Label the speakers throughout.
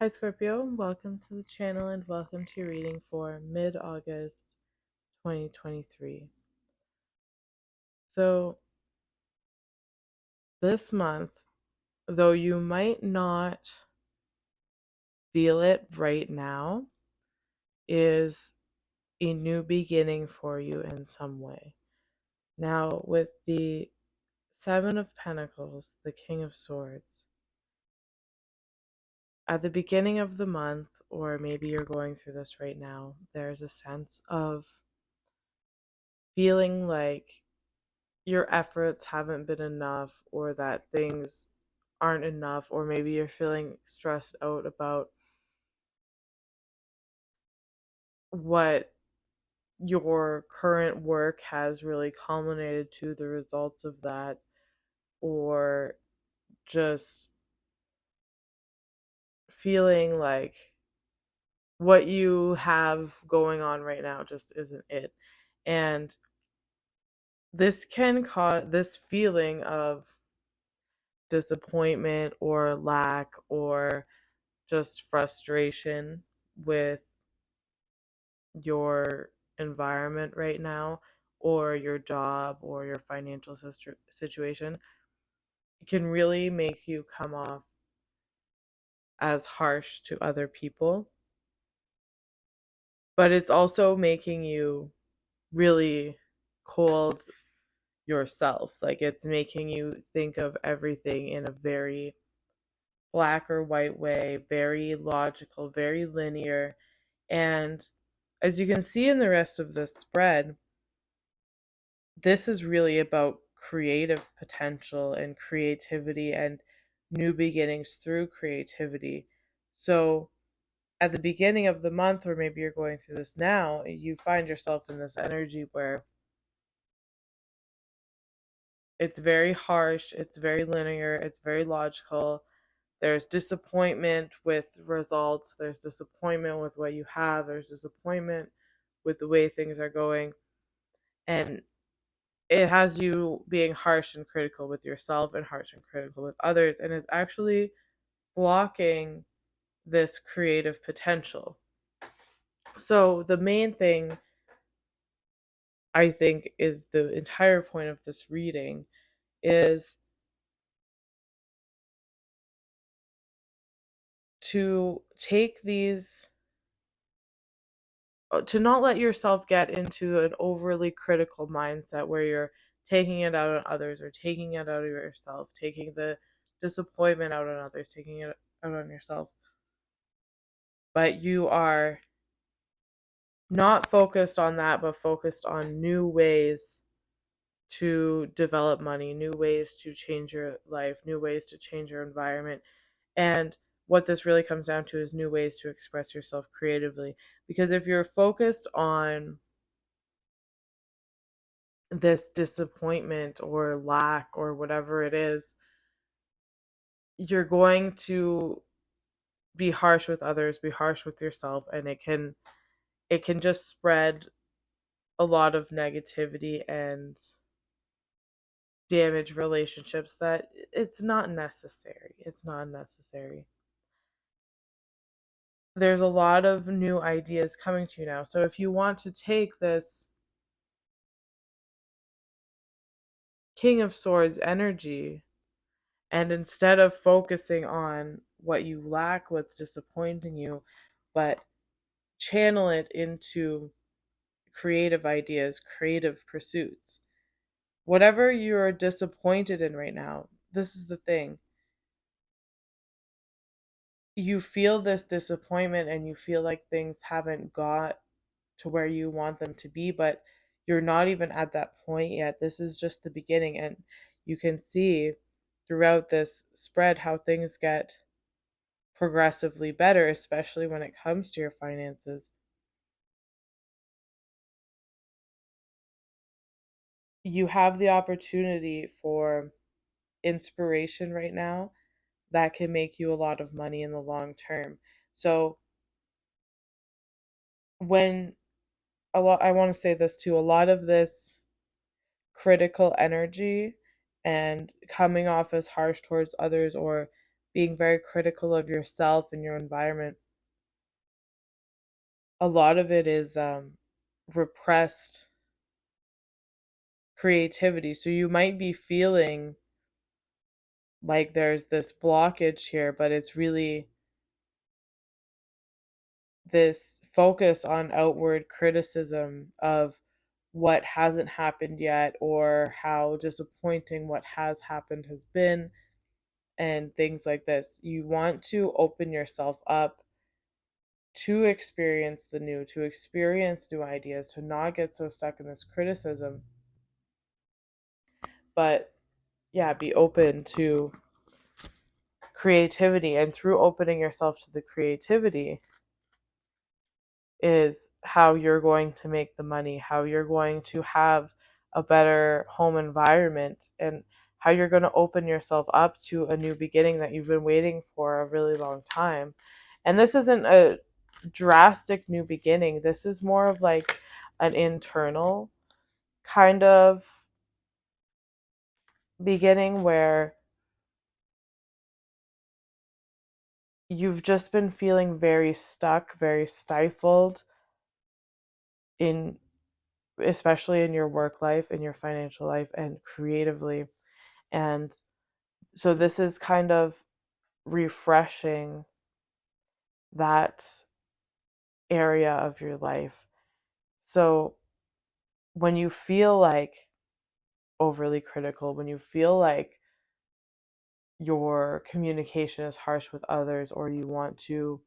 Speaker 1: Hi Scorpio, welcome to the channel and welcome to your reading for mid-August 2023. So this month, though you might not feel it right now, is a new beginning for you in some way. Now with the Seven of Pentacles, the King of Swords, at the beginning of the month, or maybe you're going through this right now, there's a sense of feeling like your efforts haven't been enough, or that things aren't enough, or maybe you're feeling stressed out about what your current work has really culminated to, the results of that, or just feeling like what you have going on right now just isn't it. And this can cause this feeling of disappointment or lack or just frustration with your environment right now, or your job, or your financial situation. It can really make you come off as harsh to other people, but it's also making you really cold yourself. Like, it's making you think of everything in a very black or white way, very logical, very linear. And as you can see in the rest of this spread, this is really about creative potential and creativity and new beginnings through creativity. So at the beginning of the month, or maybe you're going through this now, you find yourself in this energy where it's very harsh, it's very linear, it's very logical. There's disappointment with results, there's disappointment with what you have, there's disappointment with the way things are going. And it has you being harsh and critical with yourself and harsh and critical with others, and it's actually blocking this creative potential. So the main thing, I think, is the entire point of this reading is to take these to not let yourself get into an overly critical mindset where you're taking it out on others, or taking it out of yourself, taking the disappointment out on others, taking it out on yourself. But you are not focused on that, but focused on new ways to develop money, new ways to change your life, new ways to change your environment. And what this really comes down to is new ways to express yourself creatively. Because if you're focused on this disappointment or lack or whatever it is, you're going to be harsh with others, be harsh with yourself, and it can just spread a lot of negativity and damage relationships that it's not necessary. It's not necessary. There's a lot of new ideas coming to you now. So if you want to take this King of Swords energy, and instead of focusing on what you lack, what's disappointing you, but channel it into creative ideas, creative pursuits. Whatever you're disappointed in right now, this is the thing. You feel this disappointment and you feel like things haven't got to where you want them to be, but you're not even at that point yet. This is just the beginning, and you can see throughout this spread how things get progressively better, especially when it comes to your finances. You have the opportunity for inspiration right now that can make you a lot of money in the long term. So when I want to say this too, a lot of this critical energy and coming off as harsh towards others, or being very critical of yourself and your environment, a lot of it is repressed creativity. So you might be feeling like there's this blockage here, but it's really this focus on outward criticism of what hasn't happened yet or how disappointing what has happened has been and things like this. You want to open yourself up to experience the new, to experience new ideas, to not get so stuck in this criticism, but yeah, be open to creativity. And through opening yourself to the creativity is how you're going to make the money, how you're going to have a better home environment, and how you're going to open yourself up to a new beginning that you've been waiting for a really long time. And this isn't a drastic new beginning, this is more of like an internal kind of beginning where you've just been feeling very stuck, very stifled in, especially in your work life, in your financial life, and creatively. And so this is kind of refreshing that area of your life. So when you feel like overly critical, when you feel like your communication is harsh with others or you want to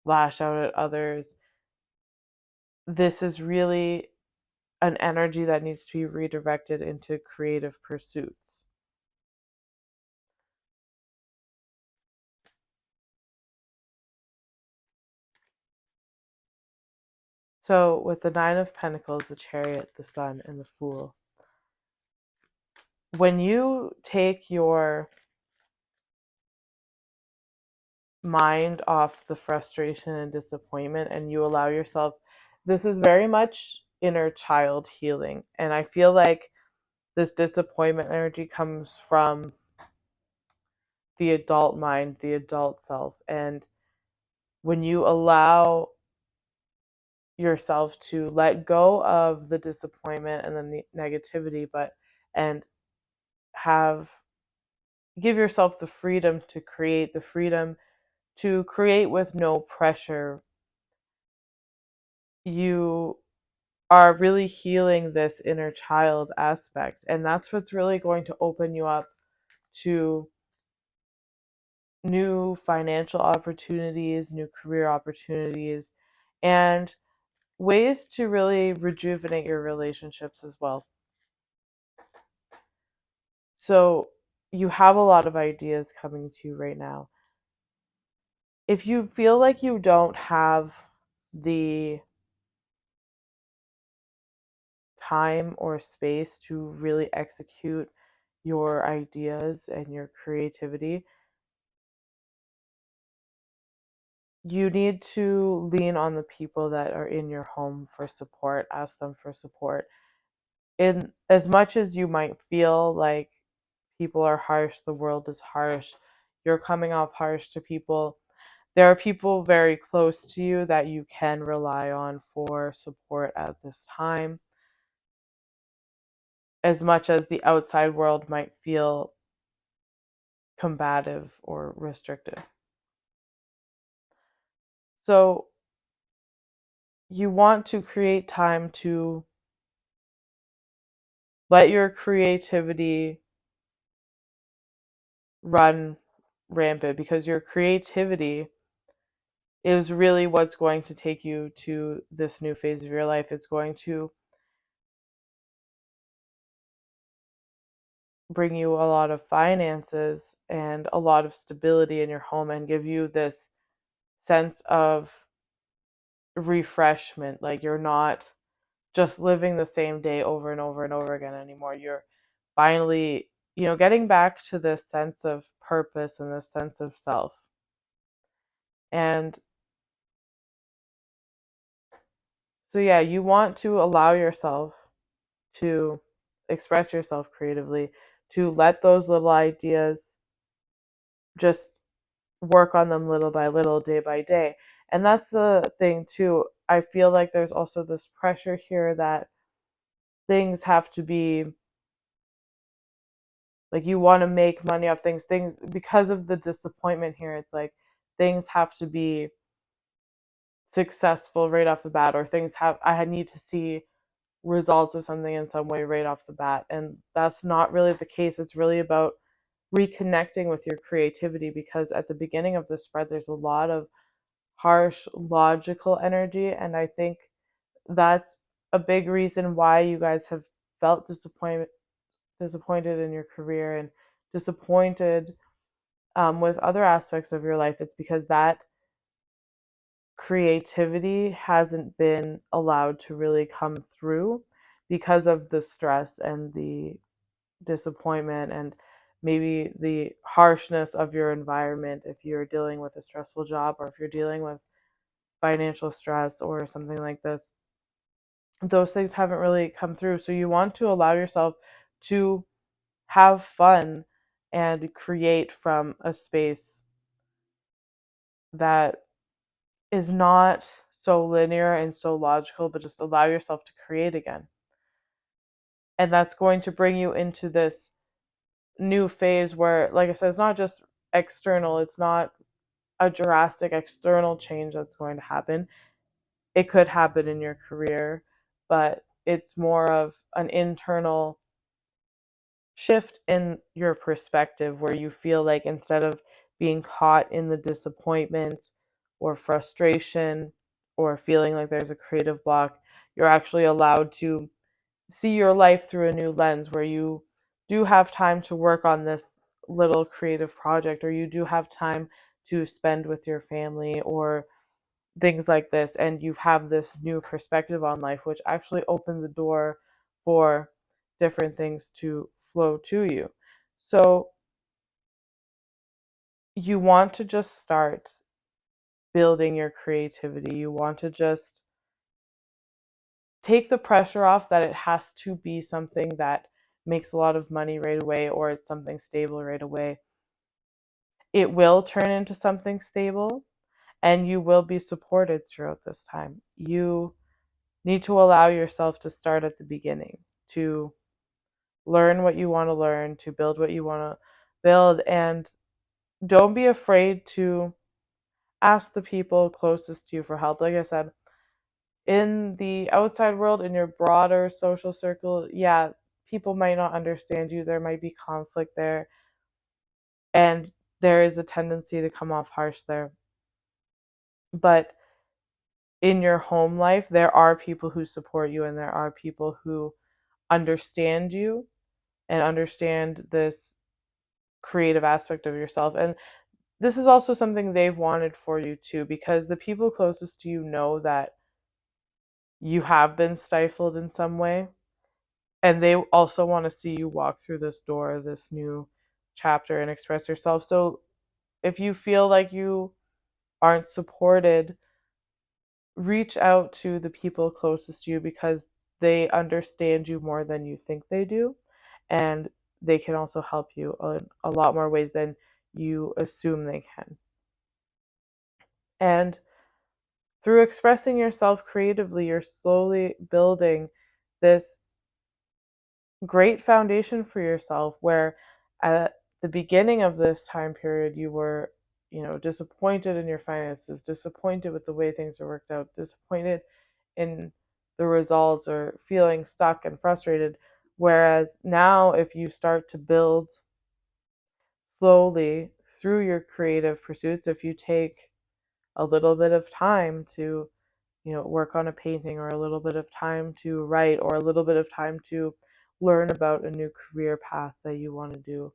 Speaker 1: lash out at others, this is really an energy that needs to be redirected into creative pursuits. So, with the Nine of Pentacles, the Chariot, the Sun, and the Fool, when you take your mind off the frustration and disappointment and you allow yourself, this is very much inner child healing. And I feel like this disappointment energy comes from the adult mind, the adult self. And when you allow yourself to let go of the disappointment and the negativity, but and have give yourself the freedom to create, the freedom to create with no pressure, you are really healing this inner child aspect. And that's what's really going to open you up to new financial opportunities, new career opportunities, and ways to really rejuvenate your relationships as well. So you have a lot of ideas coming to you right now. If you feel like you don't have the time or space to really execute your ideas and your creativity, you need to lean on the people that are in your home for support. Ask them for support. In as much as you might feel like people are harsh, the world is harsh, you're coming off harsh to people, there are people very close to you that you can rely on for support at this time, as much as the outside world might feel combative or restrictive. So you want to create time to let your creativity run rampant, because your creativity is really what's going to take you to this new phase of your life. It's going to bring you a lot of finances and a lot of stability in your home and give you this sense of refreshment. Like you're not just living the same day over and over and over again anymore. You're finally, getting back to this sense of purpose and this sense of self. And so, yeah, you want to allow yourself to express yourself creatively, to let those little ideas just work on them little by little, day by day. And that's the thing too. I feel like there's also this pressure here that things have to be like, you want to make money off things because of the disappointment here. It's like things have to be successful right off the bat, or things have I need to see results of something in some way right off the bat. And that's not really the case. It's really about reconnecting with your creativity, because at the beginning of the spread there's a lot of harsh logical energy, and I think that's a big reason why you guys have felt disappointed in your career and disappointed with other aspects of your life. It's because that creativity hasn't been allowed to really come through because of the stress and the disappointment, and maybe the harshness of your environment if you're dealing with a stressful job, or if you're dealing with financial stress or something like this. Those things haven't really come through. So you want to allow yourself to have fun and create from a space that is not so linear and so logical, but just allow yourself to create again. And that's going to bring you into this new phase where, like I said, it's not just external, it's not a drastic external change that's going to happen. It could happen in your career, but it's more of an internal shift in your perspective, where you feel like instead of being caught in the disappointment or frustration or feeling like there's a creative block, you're actually allowed to see your life through a new lens, where you do have time to work on this little creative project, or you do have time to spend with your family, or things like this, and you have this new perspective on life, which actually opens the door for different things to flow to you. So you want to just start building your creativity. You want to just take the pressure off that it has to be something that makes a lot of money right away, or it's something stable right away. It will turn into something stable, and you will be supported throughout this time. You need to allow yourself to start at the beginning, to learn what you want to learn, to build what you want to build, and don't be afraid to ask the people closest to you for help. Like I said, in the outside world, in your broader social circle, yeah, people might not understand you. There might be conflict there, and there is a tendency to come off harsh there. But in your home life, there are people who support you, and there are people who understand you and understand this creative aspect of yourself. And this is also something they've wanted for you too, because the people closest to you know that you have been stifled in some way, and they also want to see you walk through this door, this new chapter, and express yourself. So if you feel like you aren't supported, reach out to the people closest to you, because they understand you more than you think they do, and they can also help you in a lot more ways than you assume they can. And through expressing yourself creatively, you're slowly building this great foundation for yourself, where at the beginning of this time period you were, disappointed in your finances, disappointed with the way things were worked out, disappointed in the results, or feeling stuck and frustrated. Whereas now, if you start to build slowly through your creative pursuits, if you take a little bit of time to, work on a painting, or a little bit of time to write, or a little bit of time to learn about a new career path that you want to do,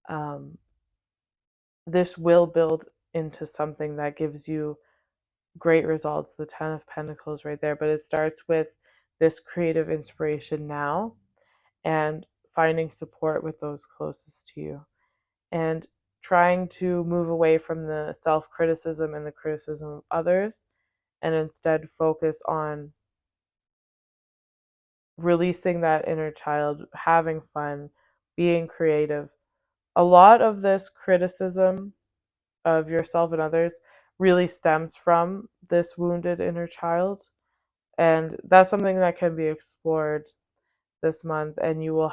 Speaker 1: um, this will build into something that gives you great results. The Ten of Pentacles right there, but it starts with this creative inspiration now, and finding support with those closest to you, and trying to move away from the self criticism and the criticism of others, and instead focus on releasing that inner child, having fun, being creative, A lot of this criticism of yourself and others really stems from this wounded inner child. And that's something that can be explored this month. And you will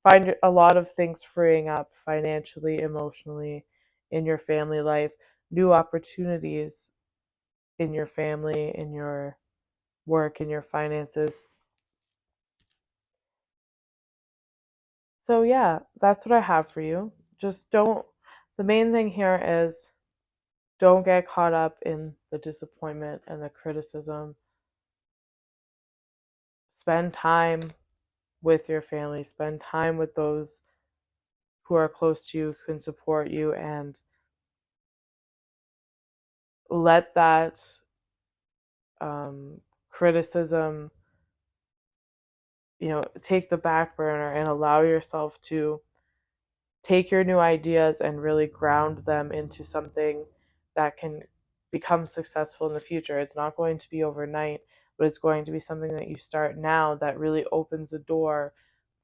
Speaker 1: find a lot of things freeing up financially, emotionally, in your family life, new opportunities in your family, in your work, in your finances. So, yeah, that's what I have for you. Just don't, the main thing here is don't get caught up in the disappointment and the criticism. Spend time with your family, spend time with those who are close to you, who can support you, and let that criticism, take the back burner and allow yourself to take your new ideas and really ground them into something that can become successful in the future. It's not going to be overnight, but it's going to be something that you start now that really opens the door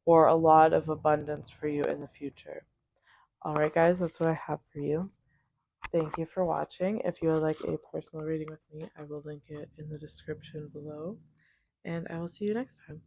Speaker 1: for a lot of abundance for you in the future. All right, guys, that's what I have for you. Thank you for watching. If you would like a personal reading with me, I will link it in the description below. And I will see you next time.